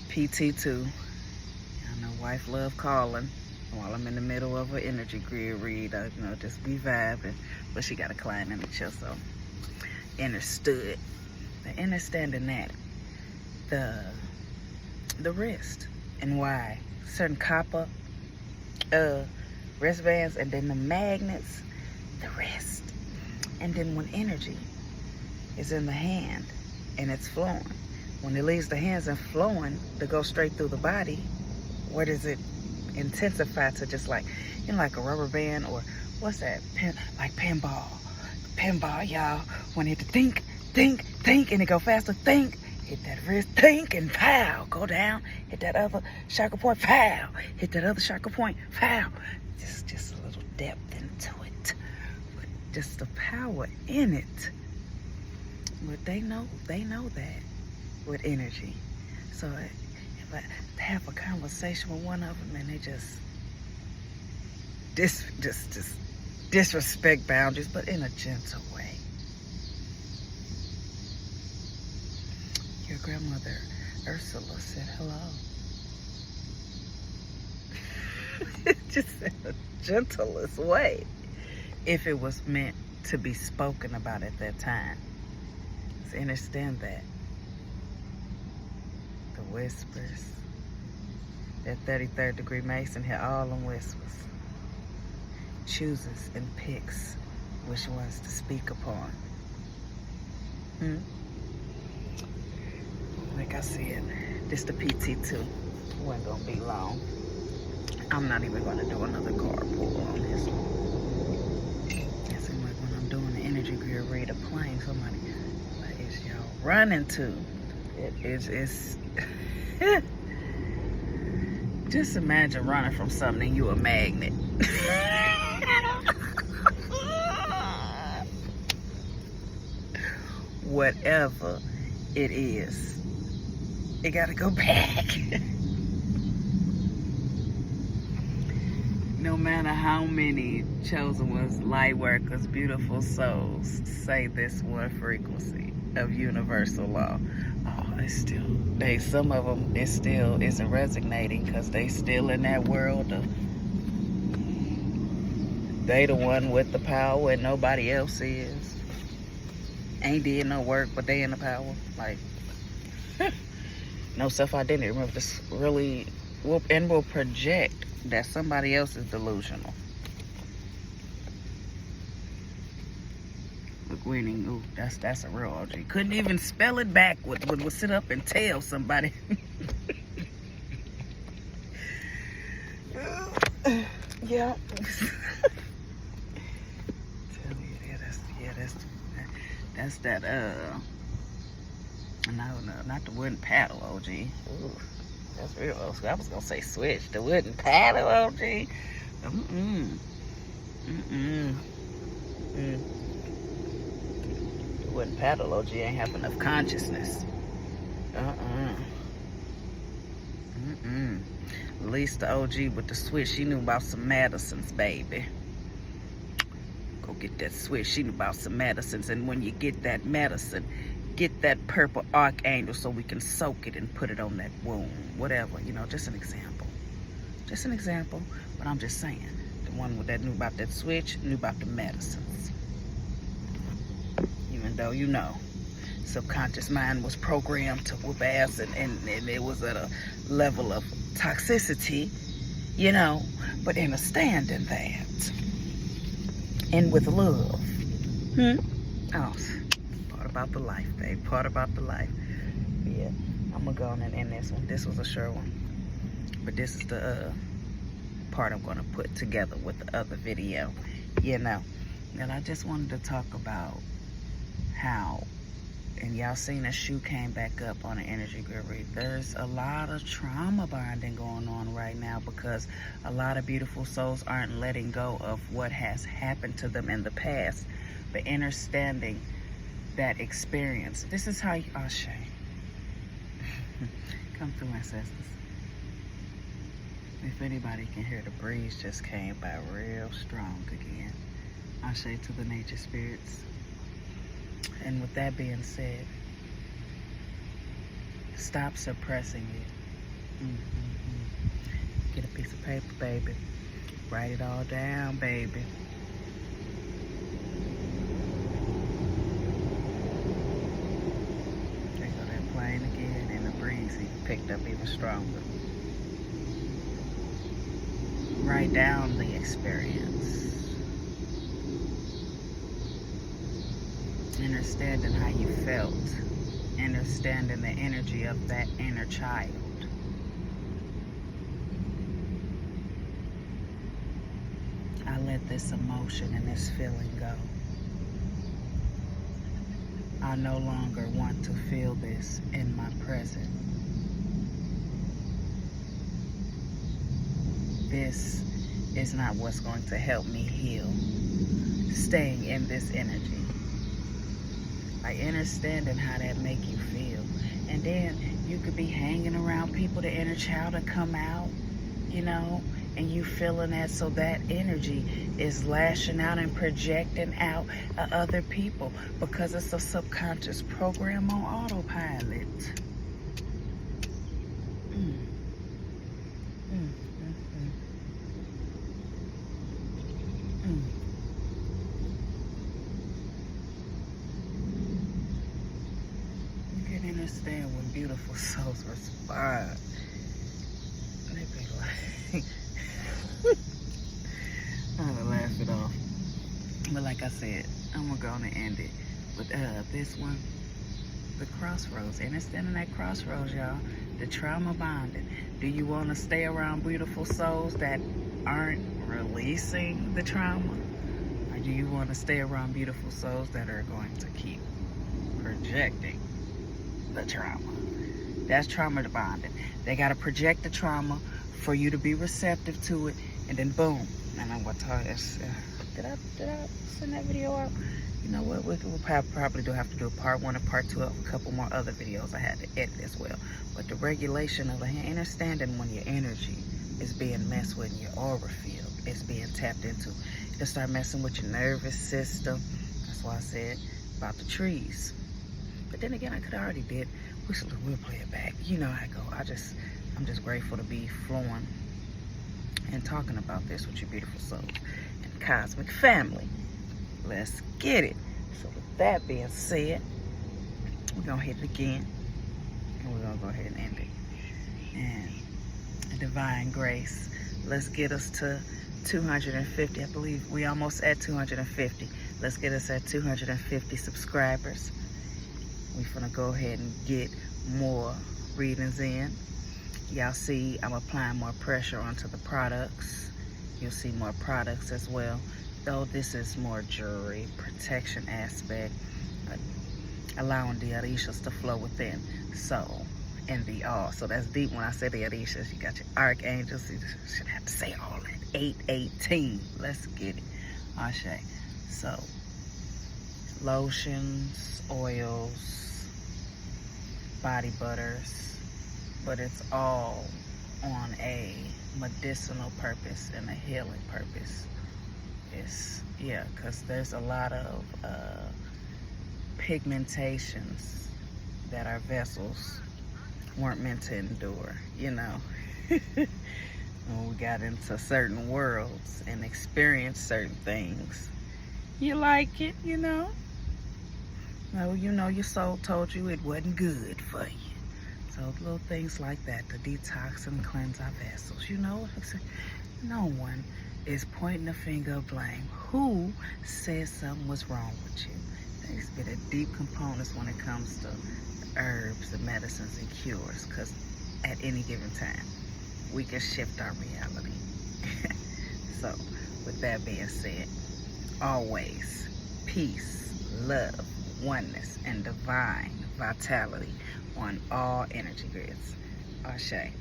Pt.2. I know wife love calling while I'm in the middle of an energy grid read. Just be vibing. But she got a client in the chair, so understood. The understanding that the wrist and why certain copper wristbands, and then the magnets, the wrist, and then when energy is in the hand and it's flowing, when it leaves the hands and flowing to go straight through the body, where does it intensify to? Just like, like a rubber band, or what's that, like pinball, y'all, when it think, and it go faster, think, hit that wrist, think, and pow, go down, hit that other chakra point, pow, hit that other chakra point, pow. Just a little depth into it, but just the power in it. But they know that with energy. So if I have a conversation with one of them and they just disrespect boundaries, but in a gentle way. Your grandmother Ursula said hello. Just in the gentlest way, if it was meant to be spoken about at that time. So understand that. The whispers. That 33rd degree Mason had all them whispers. Chooses and picks which ones to speak upon. Like I said, this the Pt.2. Wasn't gonna be long. I'm not even gonna do another card pull on this one. It seems like when I'm doing the energy grid read a plane, somebody, what is y'all running to? It's just imagine running from something and you a magnet. Whatever it is, it gotta go back. No matter how many chosen ones, light workers, beautiful souls say this one frequency of universal law, it's still, some of them, it still isn't resonating because they still in that world of, they the one with the power and nobody else is. Ain't did no work, but they in the power. Like, no self-identity. Remember, this really will project that somebody else is delusional. Look, winning. Ooh, that's a real OG. Couldn't even spell it backwards. Would sit up and tell somebody. Yeah. Tell me, that's that. No, not the wooden paddle, OG. Ooh. That's real old school. I was gonna say switch. The wooden paddle, OG. The wooden paddle, OG, ain't have enough consciousness. At least the OG with the switch, she knew about some medicines, baby. Go get that switch. She knew about some medicines, and when you get that medicine, get that purple archangel so we can soak it and put it on that wound. Whatever, just an example. Just an example, but I'm just saying. The one that knew about that switch knew about the medicines. Even though, subconscious mind was programmed to whoop ass and it was at a level of toxicity, but understanding that. And with love. Oh, part about the life, babe. Part about the life. Yeah, I'm gonna go on and end this one. This was a short one, but this is the part I'm gonna put together with the other video. And I just wanted to talk about how, and y'all seen a shoe came back up on the energy grid read. There's a lot of trauma bonding going on right now because a lot of beautiful souls aren't letting go of what has happened to them in the past, but understanding that experience. This is how you, Ashe. Come through, ancestors. If anybody can hear, the breeze just came by real strong again. Ashe to the nature spirits. And with that being said, stop suppressing it. Get a piece of paper, baby. Write it all down, baby. There go that plane again, and the breeze even picked up even stronger. Write down the experience. Understanding how you felt. Understanding the energy of that inner child. I let this emotion and this feeling go. I no longer want to feel this in my present. This is not what's going to help me heal. Staying in this energy. Like understanding how that make you feel. And then you could be hanging around people, the inner child to come out, you know, and you feeling that, so that energy is lashing out and projecting out at other people because it's a subconscious program on autopilot. You can understand when beautiful souls respond. They be like, I'm gonna laugh it off. But like I said, I'm gonna end it with this one. The crossroads. Understanding that crossroads, y'all. The trauma bonding. Do you want to stay around beautiful souls that aren't releasing the trauma? Or do you want to stay around beautiful souls that are going to keep projecting the trauma? That's trauma bonding. They got to project the trauma for you to be receptive to it, and then boom. And then what time is, did I send that video out? You know what, we'll probably do have to do a part 1 and part 2 of a couple more other videos I had to edit as well. But the regulation of the hand, understanding when your energy is being messed with in your aura field, it's being tapped into. It'll start messing with your nervous system. That's why I said about the trees. But then again, I could already did. We'll play it back. You know how I go. I'm just grateful to be flowing and talking about this with your beautiful souls and cosmic family. Let's get it. So with that being said, we're gonna hit it again, and we're gonna go ahead and end it. And divine grace, let's get us to 250. I believe we almost at 250. Let's get us at 250 subscribers. We're gonna go ahead and get more readings in. Y'all see I'm applying more pressure onto the products. You'll see more products as well. Though this is more jewelry, protection aspect, allowing the Orishas to flow within. So, in the all. So that's deep when I say the Orishas. You got your archangels. You shouldn't have to say all that. 818. Let's get it. Ashe. So, lotions, oils, body butters, but it's all on a medicinal purpose and a healing purpose. Yeah, because there's a lot of pigmentations that our vessels weren't meant to endure, you know. When we got into certain worlds and experienced certain things, you like it, you know. No, you know your soul told you it wasn't good for you. So little things like that to detox and cleanse our vessels, you know. No one is pointing a finger of blame. Who said something was wrong with you? There's been a deep components when it comes to herbs and medicines and cures, because at any given time, we can shift our reality. So, with that being said, always peace, love, oneness, and divine vitality on all energy grids. Ashe.